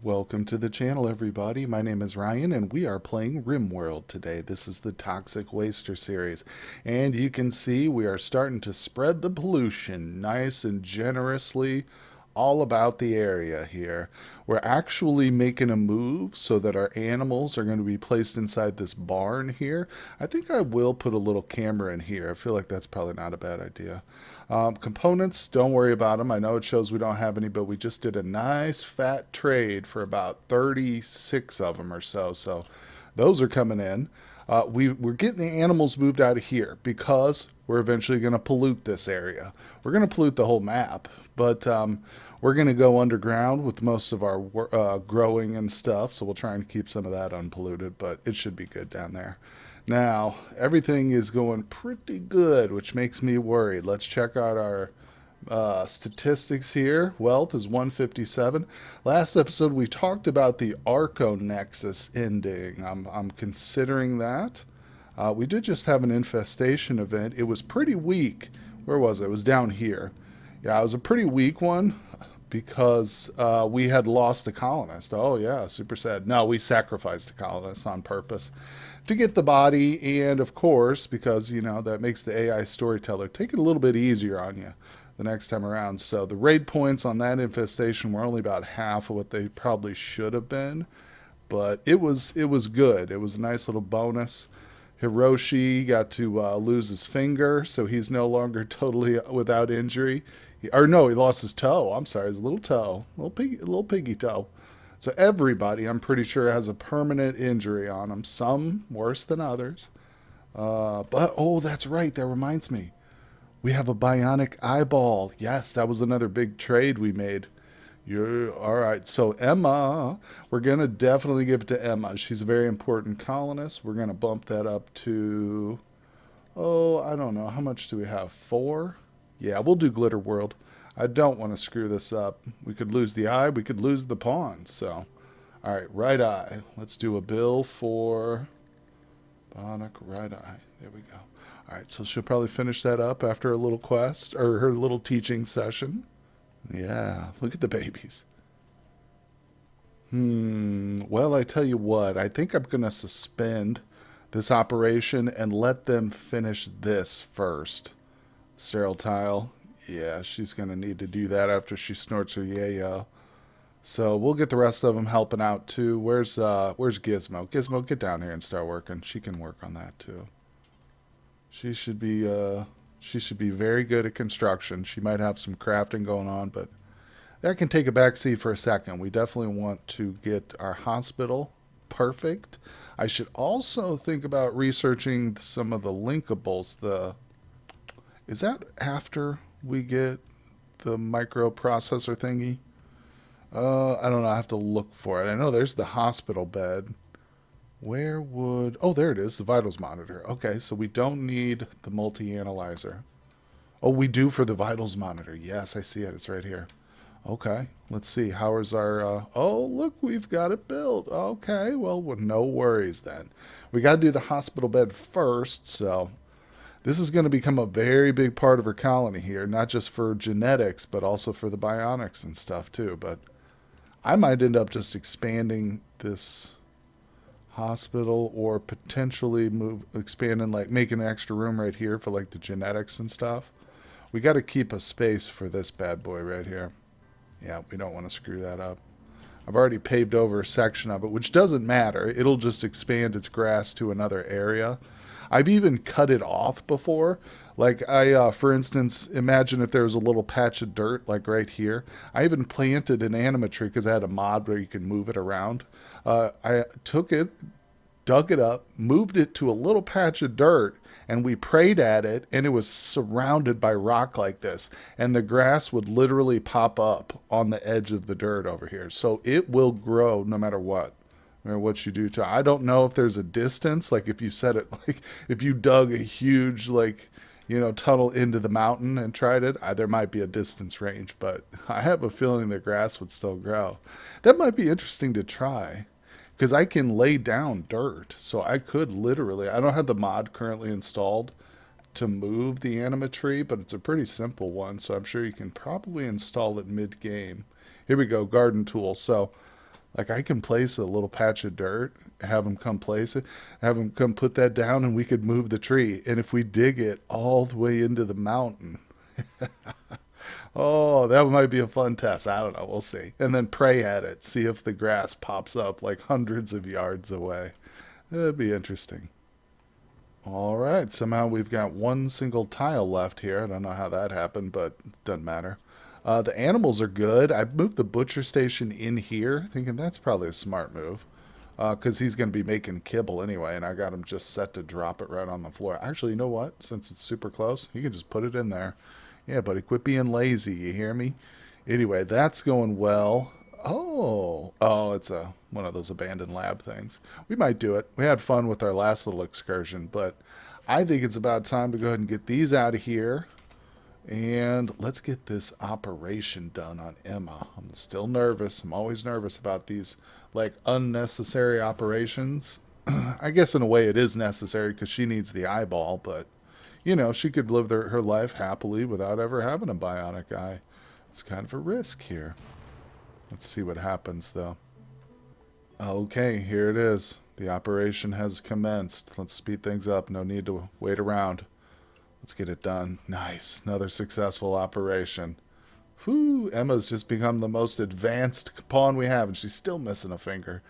Welcome to the channel, everybody. My name is Ryan, and we are playing RimWorld today. This is the Toxic Waster series. And you can see we are starting to spread the pollution nice and generously all about the area here. We're actually making a move so that our animals are going to be placed inside this barn here. I think I will put a little camera in here. I feel like that's probably not a bad idea. Components, don't worry about them. I know it shows we don't have any, but we just did a nice fat trade for about 36 of them or so. So those are coming in. We're getting the animals moved out of here because we're eventually going to pollute this area. We're going to pollute the whole map, but we're going to go underground with most of our growing and stuff, so we'll try and keep some of that unpolluted, but it should be good down there. Now, everything is going pretty good, which makes me worried. Let's check out our statistics here. Wealth is 157. Last episode, we talked about the Arco Nexus ending. I'm considering that. We did just have an infestation event. It was pretty weak. Where was it? It was down here. Yeah, it was a pretty weak one because we had lost a colonist. Oh, yeah, super sad. No, we sacrificed a colonist on purpose to get the body, and of course, because, you know, that makes the AI storyteller take it a little bit easier on you the next time around. So the raid points on that infestation were only about half of what they probably should have been, but it was good. It was a nice little bonus. Hiroshi got to lose his finger, so he's no longer totally without injury. He lost his toe. I'm sorry, his little toe, little piggy toe. So everybody, I'm pretty sure, has a permanent injury on them. Some worse than others. But oh, that's right. That reminds me, we have a bionic eyeball. Yes, that was another big trade we made. Yeah, all right. So Emma, we're gonna definitely give it to Emma. She's a very important colonist. We're gonna bump that up to, oh, I don't know, how much do we have? 4? Yeah, we'll do Glitter World. I don't want to screw this up. We could lose the eye. We could lose the pawn. So, all right, right eye. Let's do a bill for bionic right eye. There we go. All right, so she'll probably finish that up after a little quest or her little teaching session. Yeah, look at the babies. Well, I tell you what, I think I'm going to suspend this operation and let them finish this first. Sterile tile. Yeah, she's going to need to do that after she snorts her yayo. So we'll get the rest of them helping out too. Where's Gizmo? Gizmo, get down here and start working. She can work on that too. She should be very good at construction. She might have some crafting going on, but that can take a backseat for a second. We definitely want to get our hospital perfect. I should also think about researching some of the linkables. Is that after we get the microprocessor thingy? I don't know. I have to look for it. I know there's the hospital bed. Oh, there it is, the vitals monitor. Okay, so we don't need the multi-analyzer. Oh, we do for the vitals monitor. Yes, I see it. It's right here. Okay, let's see. How is our... oh, look, we've got it built. Okay, well, no worries then. We got to do the hospital bed first, so... This is going to become a very big part of her colony here, not just for genetics, but also for the bionics and stuff too. But I might end up just expanding this hospital or potentially expanding, like making an extra room right here for like the genetics and stuff. We got to keep a space for this bad boy right here. Yeah, we don't want to screw that up. I've already paved over a section of it, which doesn't matter. It'll just expand its grass to another area. I've even cut it off before. Like for instance, imagine if there was a little patch of dirt like right here. I even planted an anima tree because I had a mod where you can move it around. I took it, dug it up, moved it to a little patch of dirt, and we prayed at it, and it was surrounded by rock like this. And the grass would literally pop up on the edge of the dirt over here. So it will grow no matter what. Or what you do to. I don't know if there's a distance, like if you set it, like if you dug a huge, like, you know, tunnel into the mountain and tried it, there might be a distance range, but I have a feeling the grass would still grow. That might be interesting to try because I can lay down dirt. So I could literally, I don't have the mod currently installed to move the anima tree, but it's a pretty simple one. So I'm sure you can probably install it mid game. Here we go, garden tool. So Like I can place a little patch of dirt, have them come place it, have them come put that down, and we could move the tree. And if we dig it all the way into the mountain, oh, that might be a fun test. I don't know. We'll see. And then pray at it, see if the grass pops up like hundreds of yards away. That'd be interesting. All right. Somehow we've got one single tile left here. I don't know how that happened, but it doesn't matter. The animals are good. I moved the butcher station in here, thinking that's probably a smart move. Because he's going to be making kibble anyway, and I got him just set to drop it right on the floor. Actually, you know what? Since it's super close, you can just put it in there. Yeah, buddy, quit being lazy. You hear me? Anyway, that's going well. Oh, it's one of those abandoned lab things. We might do it. We had fun with our last little excursion, but I think it's about time to go ahead and get these out of here. And let's get this operation done on Emma. I'm still nervous. I'm always nervous about these like unnecessary operations. I guess in a way it is necessary because she needs the eyeball, but you know, she could live her life happily without ever having a bionic eye. It's kind of a risk here. Let's see what happens though. Okay, here it is. The operation has commenced. Let's speed things up. No need to wait around. Let's get it done. Nice. Another successful operation. Whew, Emma's just become the most advanced pawn we have, and she's still missing a finger.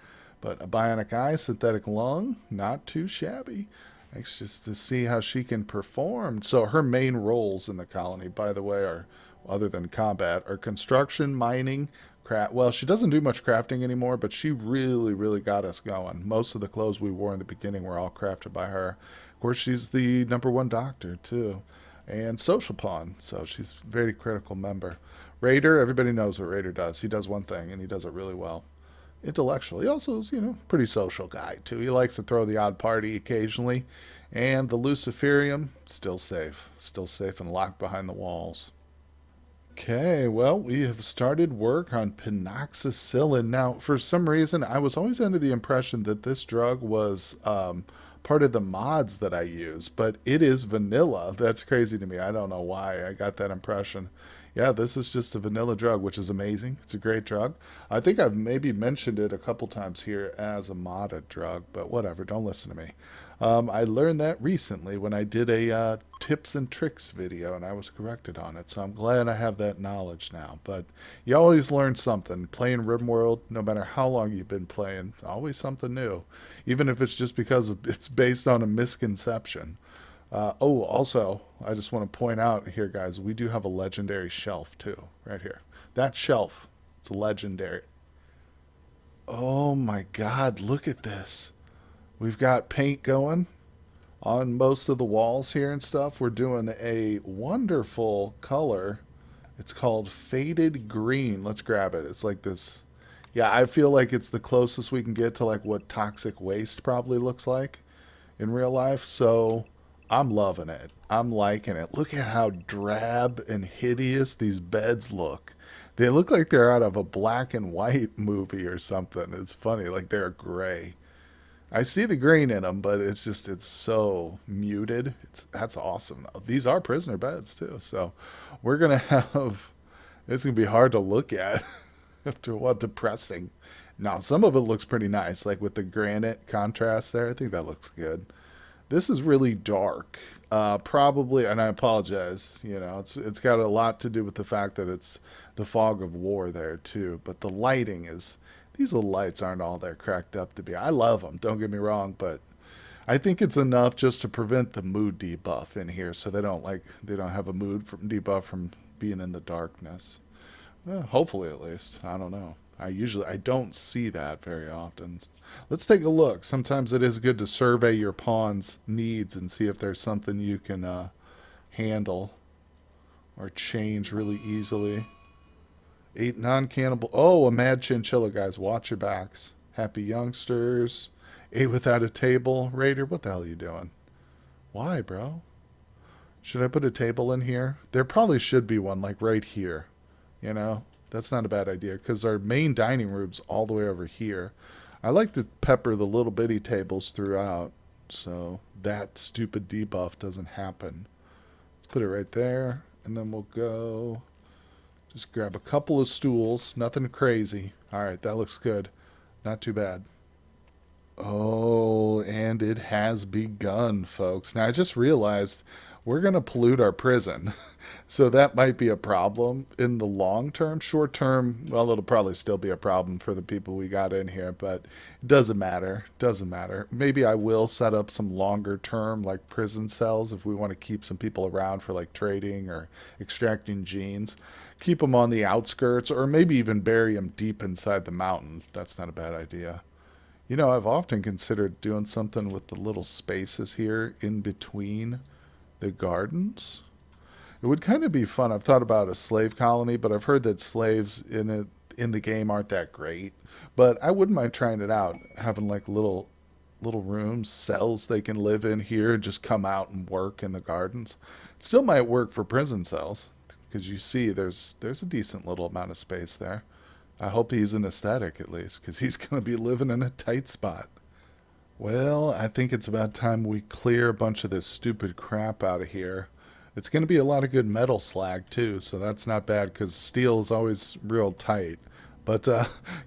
But a bionic eye, synthetic lung, not too shabby. Thanks just to see how she can perform. So her main roles in the colony, by the way, are, other than combat, are construction, mining, craft. Well, she doesn't do much crafting anymore, but she really, really got us going. Most of the clothes we wore in the beginning were all crafted by her. Of course, she's the #1 doctor, too. And social pawn, so she's a very critical member. Raider, everybody knows what Raider does. He does one thing, and he does it really well. Intellectual. He also is, pretty social guy, too. He likes to throw the odd party occasionally. And the Luciferium, still safe. Still safe and locked behind the walls. Okay, well, we have started work on pinoxicillin. Now, for some reason, I was always under the impression that this drug was part of the mods that I use, but it is vanilla. That's crazy to me. I don't know why I got that impression. Yeah, this is just a vanilla drug, which is amazing. It's a great drug. I think I've maybe mentioned it a couple times here as a modded drug, but whatever, don't listen to me. I learned that recently when I did a tips and tricks video, and I was corrected on it, so I'm glad I have that knowledge now. But you always learn something. Playing RimWorld, no matter how long you've been playing, it's always something new, even if it's just because it's based on a misconception. Also, I just want to point out here, guys, we do have a legendary shelf, too, right here. That shelf, it's legendary. Oh my God, look at this. We've got paint going on most of the walls here and stuff. We're doing a wonderful color. It's called Faded Green. Let's grab it. It's like this. Yeah, I feel like it's the closest we can get to like what toxic waste probably looks like in real life. So I'm loving it. I'm liking it. Look at how drab and hideous these beds look. They look like they're out of a black and white movie or something. It's funny, like they're gray. I see the green in them, but it's so muted. That's awesome. These are prisoner beds too, so we're gonna have. It's gonna be hard to look at after what depressing. Now some of it looks pretty nice, like with the granite contrast there. I think that looks good. This is really dark. Probably, and I apologize. It's got a lot to do with the fact that it's the fog of war there too. But the lighting is. These little lights aren't all they're cracked up to be. I love them, don't get me wrong, but I think it's enough just to prevent the mood debuff in here, so they don't have a mood debuff from being in the darkness. Well, hopefully, at least. I don't know. I don't see that very often. Let's take a look. Sometimes it is good to survey your pawn's needs and see if there's something you can handle or change really easily. 8 non-cannibal. Oh, a mad chinchilla, guys. Watch your backs. Happy youngsters. 8 without a table. Raider, what the hell are you doing? Why, bro? Should I put a table in here? There probably should be one, like right here. That's not a bad idea, because our main dining room's all the way over here. I like to pepper the little bitty tables throughout, so that stupid debuff doesn't happen. Let's put it right there, and then we'll go... Just grab a couple of stools. Nothing crazy. All right, that looks good. Not too bad. Oh, and it has begun, folks. Now, I just realized we're going to pollute our prison. So that might be a problem in the long term. Short term, well, it'll probably still be a problem for the people we got in here, but it doesn't matter. Doesn't matter. Maybe I will set up some longer term, like prison cells, if we want to keep some people around for like trading or extracting genes. Keep them on the outskirts, or maybe even bury them deep inside the mountains. That's not a bad idea. You know, I've often considered doing something with the little spaces here in between the gardens. It would kind of be fun. I've thought about a slave colony, but I've heard that slaves in the game aren't that great. But I wouldn't mind trying it out, having like little rooms, cells they can live in here and just come out and work in the gardens. It still might work for prison cells because you see there's a decent little amount of space there. I hope he's an aesthetic at least, because he's going to be living in a tight spot. Well, I think it's about time we clear a bunch of this stupid crap out of here. It's going to be a lot of good metal slag, too, so that's not bad, because steel is always real tight. But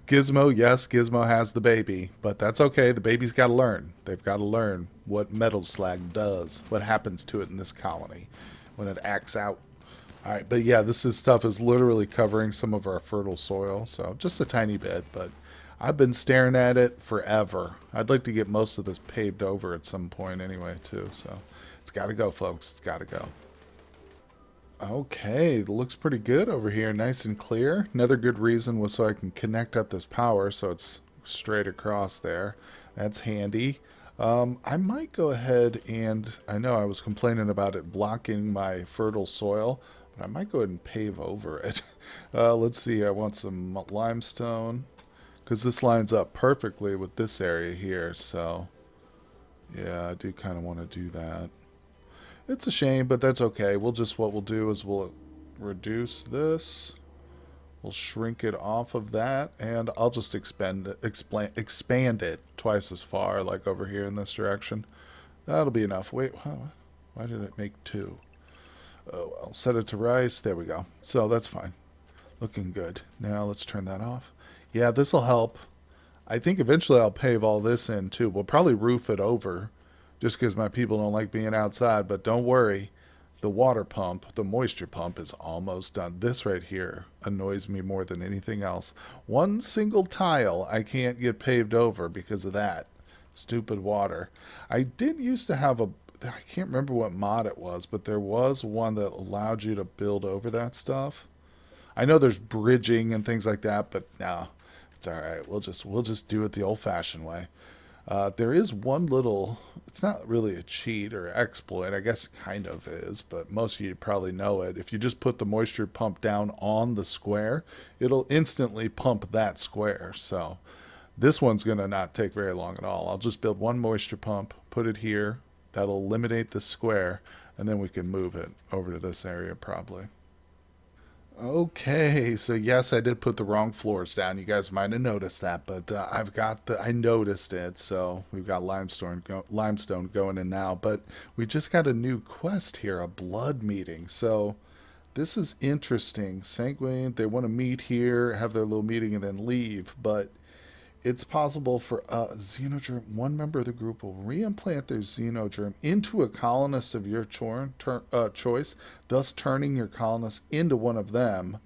Gizmo, yes, Gizmo has the baby, but that's okay. The baby's got to learn. They've got to learn what metal slag does, what happens to it in this colony when it acts out. All right, but yeah, stuff is literally covering some of our fertile soil, so just a tiny bit, but I've been staring at it forever. I'd like to get most of this paved over at some point anyway, too, so it's got to go, folks. It's got to go. Okay, it looks pretty good over here, nice and clear. Another good reason was so I can connect up this power so it's straight across there. That's handy. I might go ahead and, I know I was complaining about it blocking my fertile soil, but I might go ahead and pave over it. Let's see, I want some limestone, because this lines up perfectly with this area here, so yeah, I do kind of want to do that. It's a shame, but that's okay. What we'll do is we'll reduce this. We'll shrink it off of that, and I'll just expand it twice as far, like over here in this direction. That'll be enough. Wait, why did it make two? Oh, I'll set it to rice. There we go. So that's fine. Looking good. Now let's turn that off. Yeah, this will help. I think eventually I'll pave all this in too. We'll probably roof it over just because my people don't like being outside. But don't worry. The water pump, the moisture pump is almost done. This right here annoys me more than anything else. One single tile I can't get paved over because of that. Stupid water. I did used to have I can't remember what mod it was, but there was one that allowed you to build over that stuff. I know there's bridging and things like that, but no, it's all right. We'll just do it the old-fashioned way. There is one little, it's not really a cheat or exploit, I guess it kind of is, but most of you probably know it. If you just put the moisture pump down on the square, it'll instantly pump that square. So this one's going to not take very long at all. I'll just build one moisture pump, put it here. That'll eliminate the square, and then we can move it over to this area probably. Okay, so yes, I did put the wrong floors down. You guys might have noticed that, but I noticed it, so we've got limestone going in now. But we just got a new quest here, a blood meeting. So this is interesting. Sanguine, they want to meet here, have their little meeting, and then leave. But it's possible for a xenogerm. One member of the group will reimplant their xenogerm into a colonist of your choice, thus turning your colonist into one of them,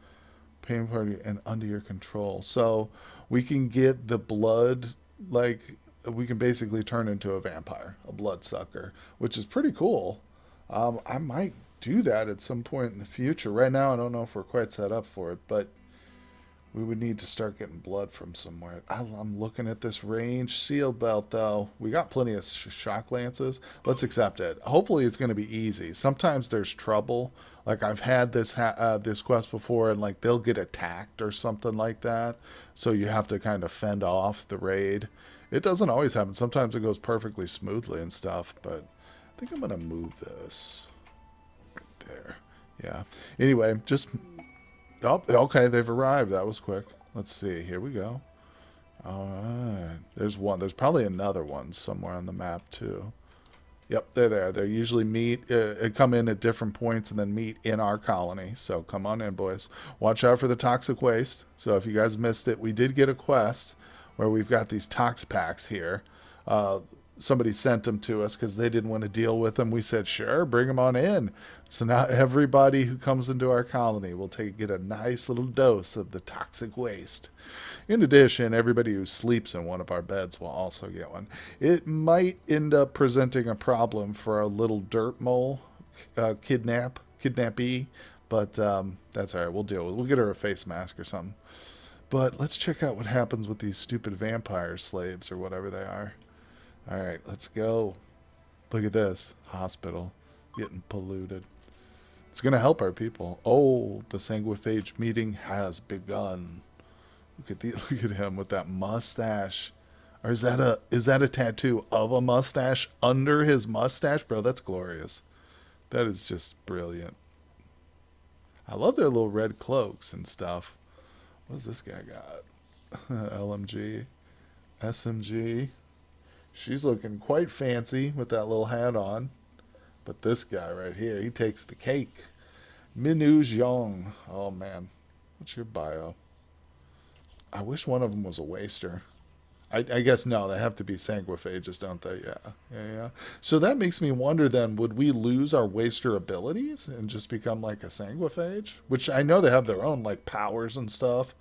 pain party, and under your control. So we can get the blood, like we can basically turn into a vampire, a bloodsucker, which is pretty cool. I might do that at some point in the future. Right now, I don't know if we're quite set up for it, but we would need to start getting blood from somewhere. I'm looking at this range seal belt, though. We got plenty of shock lances. Let's accept it. Hopefully, it's going to be easy. Sometimes there's trouble. Like I've had this quest before, and like they'll get attacked or something like that. So you have to kind of fend off the raid. It doesn't always happen. Sometimes it goes perfectly smoothly and stuff. But I think I'm going to move this right there. Yeah. Anyway, just. Oh, okay, they've arrived. That was quick. Let's see. Here we go. All right. There's one. There's probably another one somewhere on the map, too. Yep, they're there. They usually come in at different points and then meet in our colony. So come on in, boys. Watch out for the toxic waste. So if you guys missed it, we did get a quest where we've got these tox packs here. Somebody sent them to us because they didn't want to deal with them. We said, sure, bring them on in. So now everybody who comes into our colony will get a nice little dose of the toxic waste. In addition, everybody who sleeps in one of our beds will also get one. It might end up presenting a problem for our little dirt mole kidnappee, but that's all right. We'll deal with it. We'll get her a face mask or something. But let's check out what happens with these stupid vampire slaves or whatever they are. All right, let's go. Look at this. Hospital. Getting polluted. It's going to help our people. Oh, the sanguiphage meeting has begun. Look at him with that mustache. Or is that a tattoo of a mustache under his mustache? Bro, that's glorious. That is just brilliant. I love their little red cloaks and stuff. What's this guy got? LMG. SMG. She's looking quite fancy with that little hat on. But this guy right here, he takes the cake. Minu Zhong. Oh, man. What's your bio? I wish one of them was a waster. I guess no, they have to be sanguiphages, don't they? Yeah. So that makes me wonder then, would we lose our waster abilities and just become like a sanguiphage? Which I know they have their own like powers and stuff.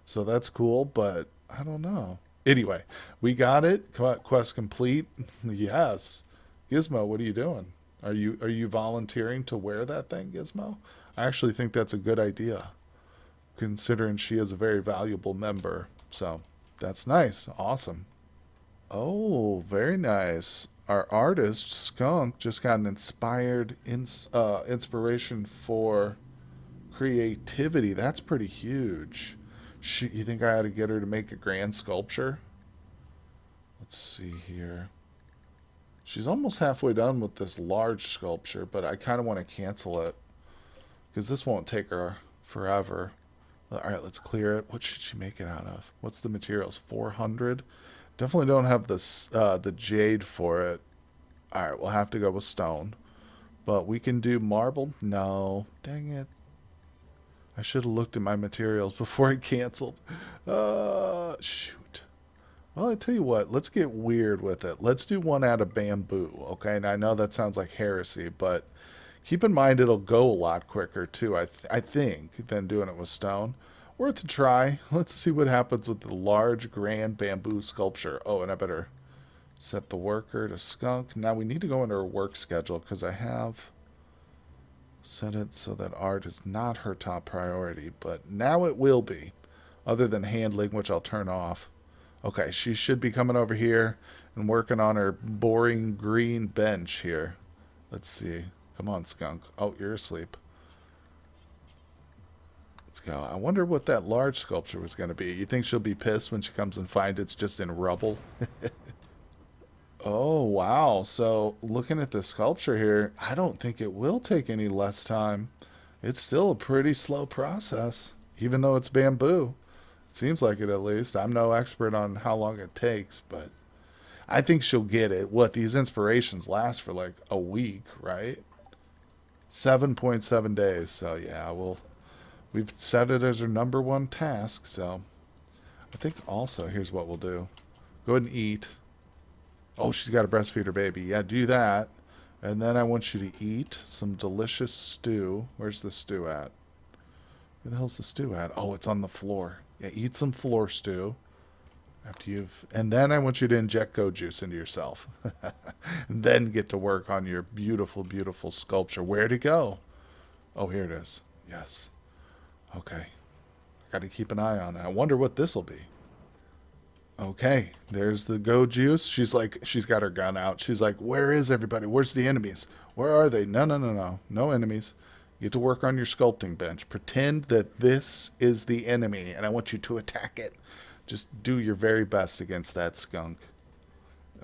So that's cool, but I don't know. Anyway, we got it. Quest complete. Yes. Gizmo, what are you doing? Are you volunteering to wear that thing, Gizmo? I actually think that's a good idea, considering she is a very valuable member. So that's nice. Awesome. Oh, very nice. Our artist, Skunk, just got an inspiration for creativity. That's pretty huge. You think I ought to get her to make a grand sculpture? Let's see here. She's almost halfway done with this large sculpture, but I kind of want to cancel it because this won't take her forever. All right, let's clear it. What should she make it out of? What's the materials? 400? Definitely don't have the jade for it. All right, we'll have to go with stone. But we can do marble? No. Dang it. I should have looked at my materials before I canceled. Shoot. Well, I tell you what, let's get weird with it. Let's do one out of bamboo, okay? And I know that sounds like heresy, but keep in mind it'll go a lot quicker, too, I think, than doing it with stone. Worth a try. Let's see what happens with the large, grand bamboo sculpture. Oh, and I better set the worker to Skunk. Now we need to go into her work schedule because I have set it so that art is not her top priority, but now it will be, other than handling, which I'll turn off. Okay, she should be coming over here and working on her boring green bench here. Let's see. Come on, Skunk. Oh, you're asleep. Let's go. I wonder what that large sculpture was going to be. You think she'll be pissed when she comes and finds it's just in rubble? Oh, wow. So looking at the sculpture here, I don't think it will take any less time. It's still a pretty slow process, even though it's bamboo. It seems like it at least. I'm no expert on how long it takes, but I think she'll get it. What, these inspirations last for like a week, right? 7.7 days. So yeah, we've set it as our number one task. So I think also here's what we'll do. Go ahead and eat. Oh, she's got to breastfeed her baby. Yeah, do that. And then I want you to eat some delicious stew. Where's the stew at? Where the hell's the stew at? Oh, it's on the floor. Yeah, eat some floor stew. And then I want you to inject goat juice into yourself. And then get to work on your beautiful, beautiful sculpture. Where'd it go? Oh, here it is. Yes. Okay. I got to keep an eye on it. I wonder what this will be. Okay, there's the goat juice. She's got her gun out. She's like, where is everybody? Where's the enemies? Where are they? No. No enemies. You get to work on your sculpting bench. Pretend that this is the enemy, and I want you to attack it. Just do your very best against that skunk.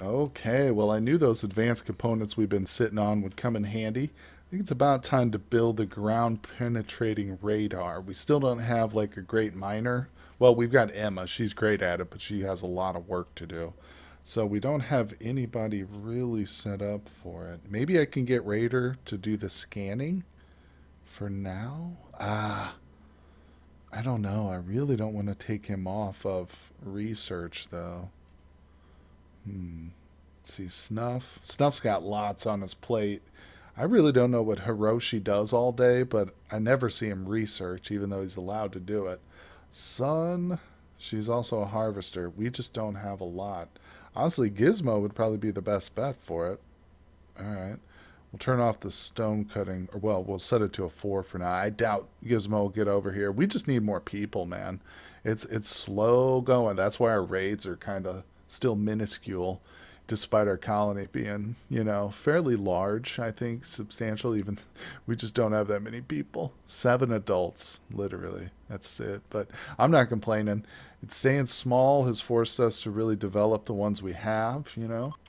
Okay, well, I knew those advanced components we've been sitting on would come in handy. I think it's about time to build the ground-penetrating radar. We still don't have, like, a great miner. Well, we've got Emma. She's great at it, but she has a lot of work to do. So we don't have anybody really set up for it. Maybe I can get Raider to do the scanning for now? I don't know. I really don't want to take him off of research, though. Hmm. Let's see, Snuff. Snuff's got lots on his plate. I really don't know what Hiroshi does all day, but I never see him research, even though he's allowed to do it. Sun, she's also a harvester. We just don't have a lot. Honestly, Gizmo would probably be the best bet for it. All right. We'll turn off the stone cutting, or well, we'll set it to a 4 for now. I doubt Gizmo will get over here. We just need more people, man. It's slow going. That's why our raids are kind of still minuscule, despite our colony being, fairly large. I think substantial. Even we just don't have that many people. 7 adults, literally. That's it. But I'm not complaining. It's staying small has forced us to really develop the ones we have. Let's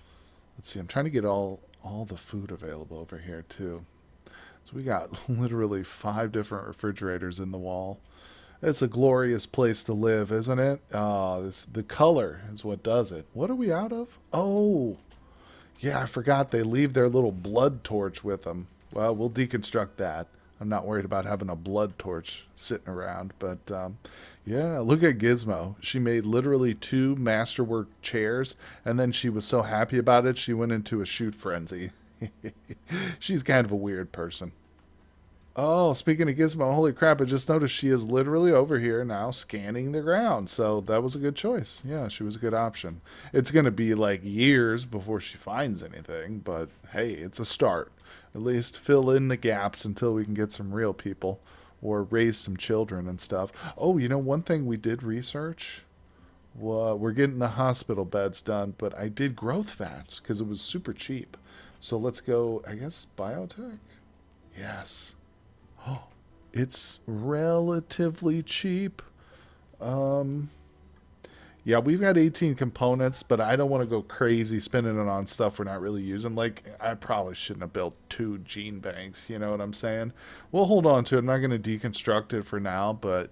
see. I'm trying to get all the food available over here too. So we got literally 5 different refrigerators in the wall. It's a glorious place to live, isn't it? The color is what does it. What are we out of? Oh, yeah, I forgot they leave their little blood torch with them. Well, we'll deconstruct that. I'm not worried about having a blood torch sitting around, but yeah, look at Gizmo. She made literally 2 masterwork chairs, and then she was so happy about it, she went into a shoot frenzy. She's kind of a weird person. Oh, speaking of Gizmo, holy crap, I just noticed she is literally over here now scanning the ground. So that was a good choice. Yeah, she was a good option. It's going to be like years before she finds anything, but hey, it's a start. At least fill in the gaps until we can get some real people or raise some children and stuff. Oh, one thing we did research? Well, we're getting the hospital beds done, but I did growth fats because it was super cheap. So let's go, I guess, biotech? Yes. Oh, it's relatively cheap. Um, yeah, we've got 18 components, but I don't want to go crazy spending it on stuff we're not really using. Like, I probably shouldn't have built 2 gene banks, you know what I'm saying? We'll hold on to it. I'm not going to deconstruct it for now, but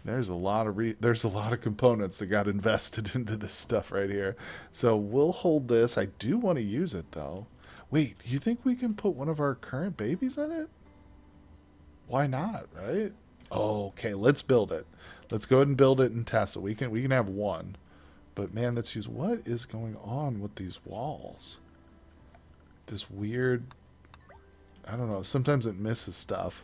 there's a lot of components that got invested into this stuff right here. So we'll hold this. I do want to use it though. Wait, do you think we can put one of our current babies in it? Why not, right? Oh, okay, let's build it. Let's go ahead and build it and test it. We can have one. But man, let's use what is going on with these walls? This weird, I don't know, sometimes it misses stuff.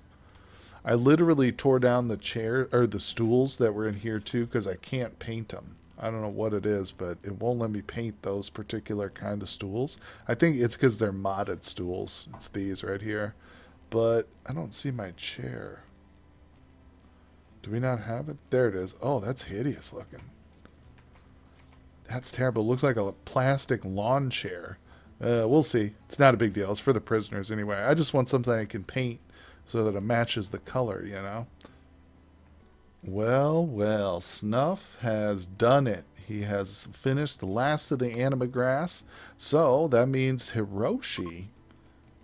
I literally tore down the chair or the stools that were in here too because I can't paint them. I don't know what it is, but it won't let me paint those particular kind of stools. I think it's because they're modded stools. It's these right here. But I don't see my chair. Do we not have it? There it is. Oh, that's hideous looking. That's terrible. It looks like a plastic lawn chair. We'll see. It's not a big deal. It's for the prisoners anyway. I just want something I can paint so that it matches the color. Well, well, Snuff has done it. He has finished the last of the anima grass. So that means Hiroshi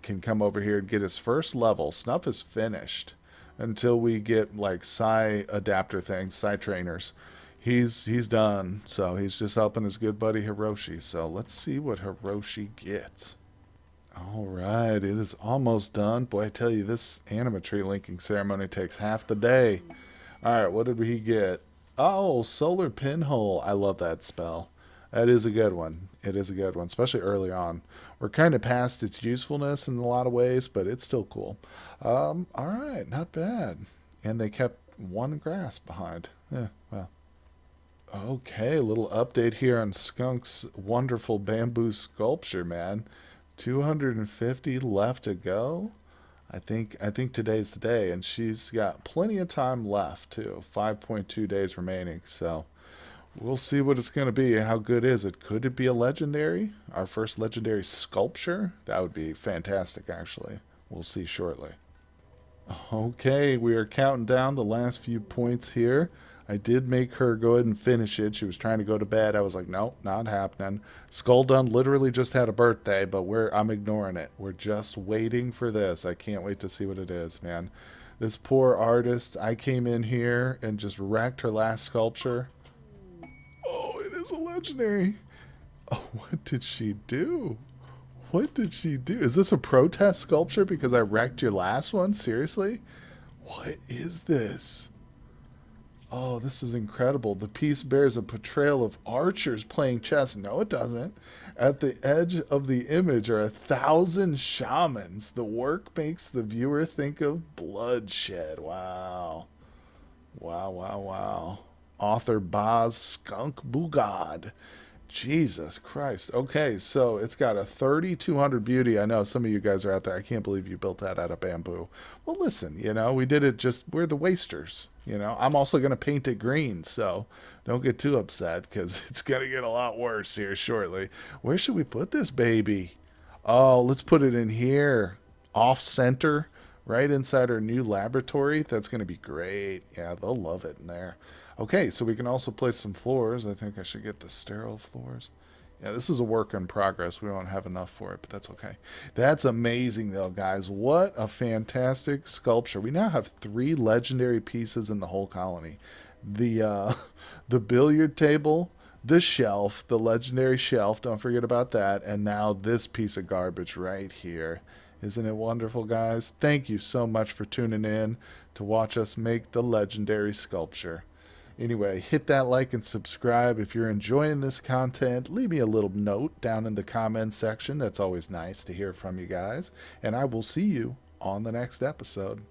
can come over here and get his first level. Snuff is finished until we get like psi adapter things, psi trainers. He's done. So he's just helping his good buddy Hiroshi. So let's see what Hiroshi gets. All right, it is almost done. Boy, I tell you, this anima tree linking ceremony takes half the day. All right, what did we get? Oh, solar pinhole. I love that spell. That is a good one. It is a good one, especially early on. We're kind of past its usefulness in a lot of ways, but it's still cool. All right, not bad. And they kept 1 grass behind. Yeah, well. Okay, a little update here on Skunk's wonderful bamboo sculpture, man. 250 left to go. I think today's the day, and she's got plenty of time left too. 5.2 days remaining, so we'll see what it's going to be. How good is it? Could it be a legendary? Our first legendary sculpture? That would be fantastic, actually. We'll see shortly. Okay, we are counting down the last few points here. I did make her go ahead and finish it. She was trying to go to bed. I was like, nope, not happening. Skull Dun literally just had a birthday, but I'm ignoring it. We're just waiting for this. I can't wait to see what it is, man. This poor artist, I came in here and just wrecked her last sculpture. Oh, it is a legendary. Oh, what did she do? What did she do? Is this a protest sculpture because I wrecked your last one? Seriously? What is this? Oh, this is incredible. The piece bears a portrayal of archers playing chess. No, it doesn't. At the edge of the image are 1,000 shamans. The work makes the viewer think of bloodshed. Wow. Wow, wow, wow. Author Boz Skunk Bugad. Jesus Christ. Okay, so it's got a 3,200 beauty. I know some of you guys are out there. I can't believe you built that out of bamboo. Well, listen, we did it just, we're the wasters. I'm also going to paint it green, so don't get too upset because it's going to get a lot worse here shortly. Where should we put this baby? Oh, let's put it in here, off center, right inside our new laboratory. That's going to be great. Yeah, they'll love it in there. Okay, so we can also place some floors. I think I should get the sterile floors. Yeah, this is a work in progress. We won't have enough for it, but that's okay. That's amazing, though, guys. What a fantastic sculpture. We now have 3 legendary pieces in the whole colony. The the billiard table, the shelf, the legendary shelf. Don't forget about that. And now this piece of garbage right here. Isn't it wonderful, guys? Thank you so much for tuning in to watch us make the legendary sculpture. Anyway, hit that like and subscribe if you're enjoying this content. Leave me a little note down in the comments section. That's always nice to hear from you guys. And I will see you on the next episode.